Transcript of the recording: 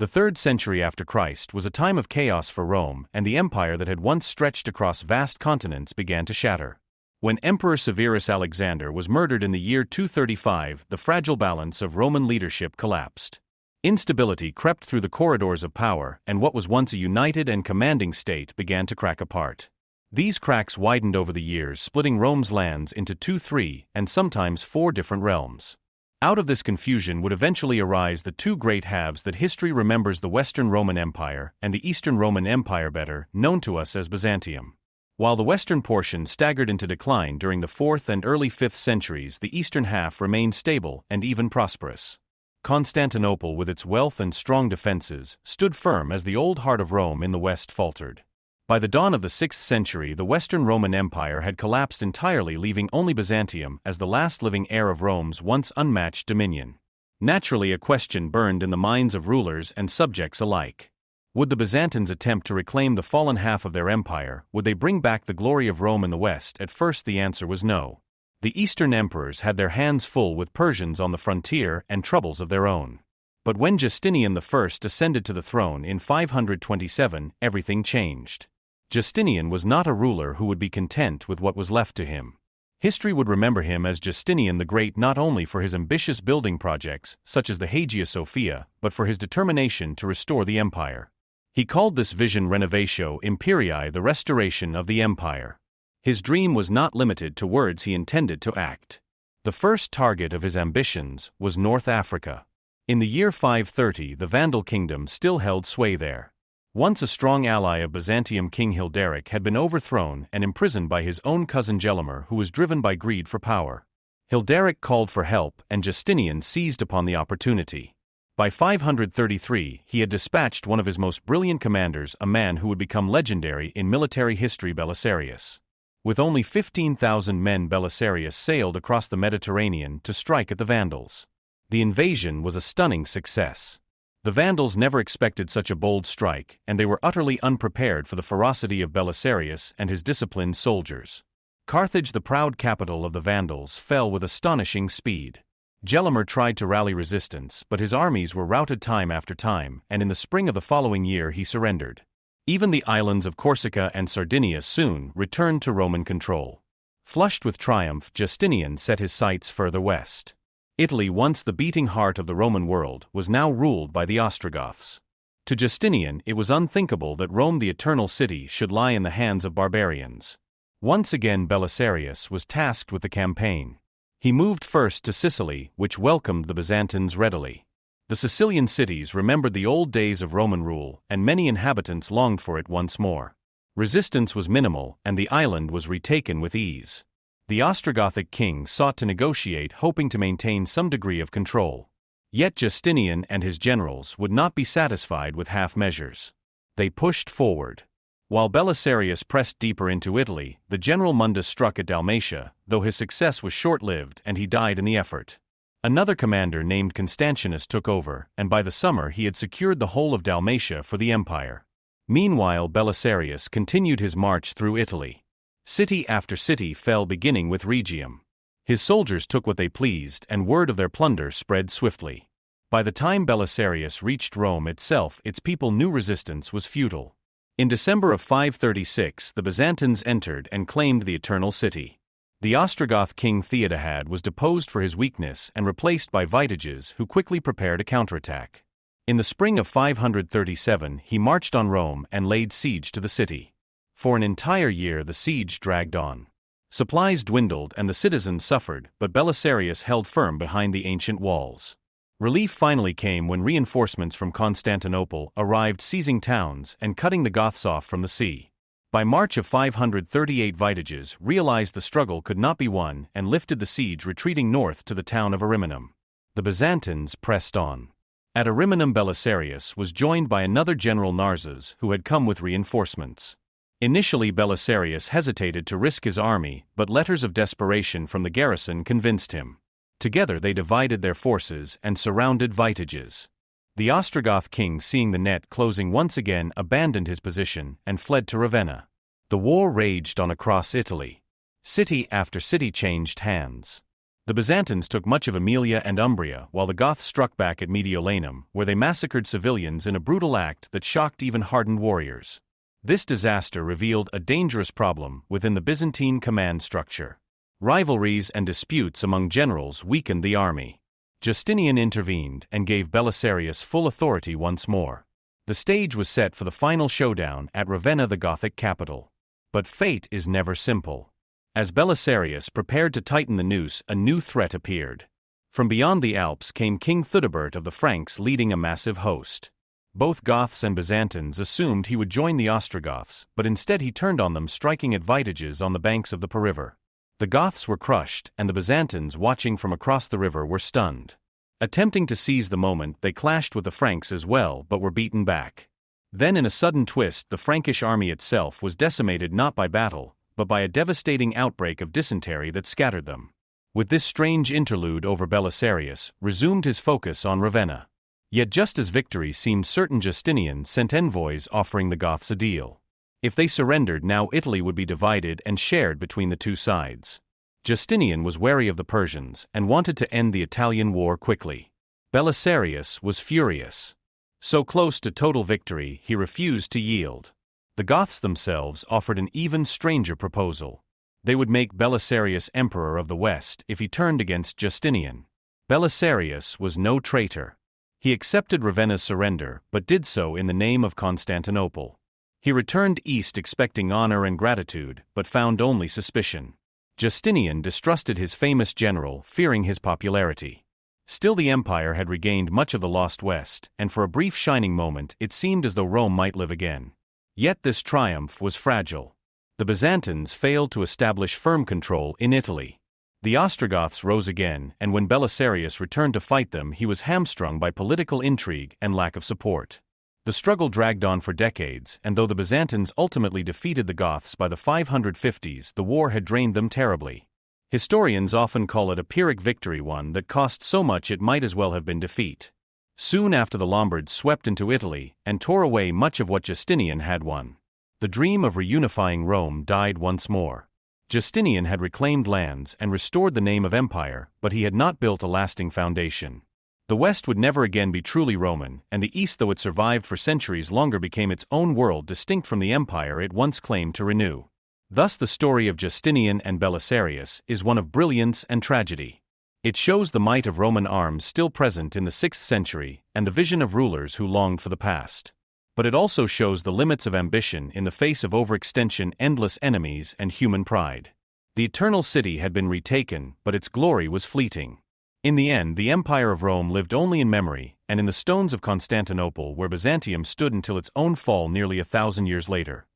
The 3rd century after Christ was a time of chaos for Rome, and the empire that had once stretched across vast continents began to shatter. When Emperor Severus Alexander was murdered in the year 235, the fragile balance of Roman leadership collapsed. Instability crept through the corridors of power, and what was once a united and commanding state began to crack apart. These cracks widened over the years, splitting Rome's lands into 2, 3, and sometimes 4 different realms. Out of this confusion would eventually arise the 2 great halves that history remembers: the Western Roman Empire and the Eastern Roman Empire, better known to us as Byzantium. While the western portion staggered into decline during the 4th and early 5th centuries, the eastern half remained stable and even prosperous. Constantinople, with its wealth and strong defenses, stood firm as the old heart of Rome in the west faltered. By the dawn of the 6th century, the Western Roman Empire had collapsed entirely, leaving only Byzantium as the last living heir of Rome's once unmatched dominion. Naturally, a question burned in the minds of rulers and subjects alike. Would the Byzantines attempt to reclaim the fallen half of their empire? Would they bring back the glory of Rome in the West? At first, the answer was no. The Eastern emperors had their hands full with Persians on the frontier and troubles of their own. But when Justinian I ascended to the throne in 527, everything changed. Justinian was not a ruler who would be content with what was left to him. History would remember him as Justinian the Great not only for his ambitious building projects, such as the Hagia Sophia, but for his determination to restore the empire. He called this vision renovatio imperii, the restoration of the empire. His dream was not limited to words, he intended to act. The first target of his ambitions was North Africa. In the year 530, the Vandal kingdom still held sway there. Once a strong ally of Byzantium, King Hilderic had been overthrown and imprisoned by his own cousin Gelimer, who was driven by greed for power. Hilderic called for help, and Justinian seized upon the opportunity. By 533, he had dispatched one of his most brilliant commanders, a man who would become legendary in military history, Belisarius. With only 15,000 men, Belisarius sailed across the Mediterranean to strike at the Vandals. The invasion was a stunning success. The Vandals never expected such a bold strike, and they were utterly unprepared for the ferocity of Belisarius and his disciplined soldiers. Carthage, the proud capital of the Vandals, fell with astonishing speed. Gelimer tried to rally resistance, but his armies were routed time after time, and in the spring of the following year he surrendered. Even the islands of Corsica and Sardinia soon returned to Roman control. Flushed with triumph, Justinian set his sights further west. Italy, once the beating heart of the Roman world, was now ruled by the Ostrogoths. To Justinian, it was unthinkable that Rome, the eternal city, should lie in the hands of barbarians. Once again, Belisarius was tasked with the campaign. He moved first to Sicily, which welcomed the Byzantines readily. The Sicilian cities remembered the old days of Roman rule, and many inhabitants longed for it once more. Resistance was minimal, and the island was retaken with ease. The Ostrogothic king sought to negotiate, hoping to maintain some degree of control. Yet Justinian and his generals would not be satisfied with half measures. They pushed forward. While Belisarius pressed deeper into Italy, the general Mundus struck at Dalmatia, though his success was short-lived and he died in the effort. Another commander named Constantius took over, and by the summer he had secured the whole of Dalmatia for the empire. Meanwhile, Belisarius continued his march through Italy. City after city fell, beginning with Rhegium. His soldiers took what they pleased, and word of their plunder spread swiftly. By the time Belisarius reached Rome itself, its people knew resistance was futile. In December of 536, the Byzantines entered and claimed the Eternal City. The Ostrogoth king Theodahad was deposed for his weakness and replaced by Vitiges, who quickly prepared a counterattack. In the spring of 537, he marched on Rome and laid siege to the city. For an entire year the siege dragged on. Supplies dwindled and the citizens suffered, but Belisarius held firm behind the ancient walls. Relief finally came when reinforcements from Constantinople arrived, seizing towns and cutting the Goths off from the sea. By March of 538, Vitiges realized the struggle could not be won and lifted the siege, retreating north to the town of Ariminum. The Byzantines pressed on. At Ariminum, Belisarius was joined by another general, Narses, who had come with reinforcements. Initially, Belisarius hesitated to risk his army, but letters of desperation from the garrison convinced him. Together they divided their forces and surrounded Vitiges. The Ostrogoth king, seeing the net closing once again, abandoned his position and fled to Ravenna. The war raged on across Italy. City after city changed hands. The Byzantines took much of Aemilia and Umbria, while the Goths struck back at Mediolanum, where they massacred civilians in a brutal act that shocked even hardened warriors. This disaster revealed a dangerous problem within the Byzantine command structure. Rivalries and disputes among generals weakened the army. Justinian intervened and gave Belisarius full authority once more. The stage was set for the final showdown at Ravenna, the Gothic capital. But fate is never simple. As Belisarius prepared to tighten the noose, a new threat appeared. From beyond the Alps came King Theudebert of the Franks leading a massive host. Both Goths and Byzantines assumed he would join the Ostrogoths, but instead he turned on them, striking at Vitages on the banks of the Po River. The Goths were crushed, and the Byzantines, watching from across the river, were stunned. Attempting to seize the moment, they clashed with the Franks as well, but were beaten back. Then in a sudden twist, the Frankish army itself was decimated not by battle, but by a devastating outbreak of dysentery that scattered them. With this strange interlude over, Belisarius resumed his focus on Ravenna. Yet just as victory seemed certain, Justinian sent envoys offering the Goths a deal. If they surrendered, now Italy would be divided and shared between the two sides. Justinian was wary of the Persians and wanted to end the Italian war quickly. Belisarius was furious. So close to total victory, he refused to yield. The Goths themselves offered an even stranger proposal. They would make Belisarius emperor of the West if he turned against Justinian. Belisarius was no traitor. He accepted Ravenna's surrender, but did so in the name of Constantinople. He returned east expecting honor and gratitude, but found only suspicion. Justinian distrusted his famous general, fearing his popularity. Still, the empire had regained much of the lost West, and for a brief shining moment it seemed as though Rome might live again. Yet this triumph was fragile. The Byzantines failed to establish firm control in Italy. The Ostrogoths rose again, and when Belisarius returned to fight them, he was hamstrung by political intrigue and lack of support. The struggle dragged on for decades, and though the Byzantines ultimately defeated the Goths by the 550s, the war had drained them terribly. Historians often call it a Pyrrhic victory, one that cost so much it might as well have been defeat. Soon after, the Lombards swept into Italy and tore away much of what Justinian had won. The dream of reunifying Rome died once more. Justinian had reclaimed lands and restored the name of empire, but he had not built a lasting foundation. The West would never again be truly Roman, and the East, though it survived for centuries longer, became its own world distinct from the empire it once claimed to renew. Thus the story of Justinian and Belisarius is one of brilliance and tragedy. It shows the might of Roman arms still present in the 6th century and the vision of rulers who longed for the past. But it also shows the limits of ambition in the face of overextension, endless enemies, and human pride. The eternal city had been retaken, but its glory was fleeting. In the end, the Empire of Rome lived only in memory, and in the stones of Constantinople, where Byzantium stood until its own fall nearly 1,000 years later.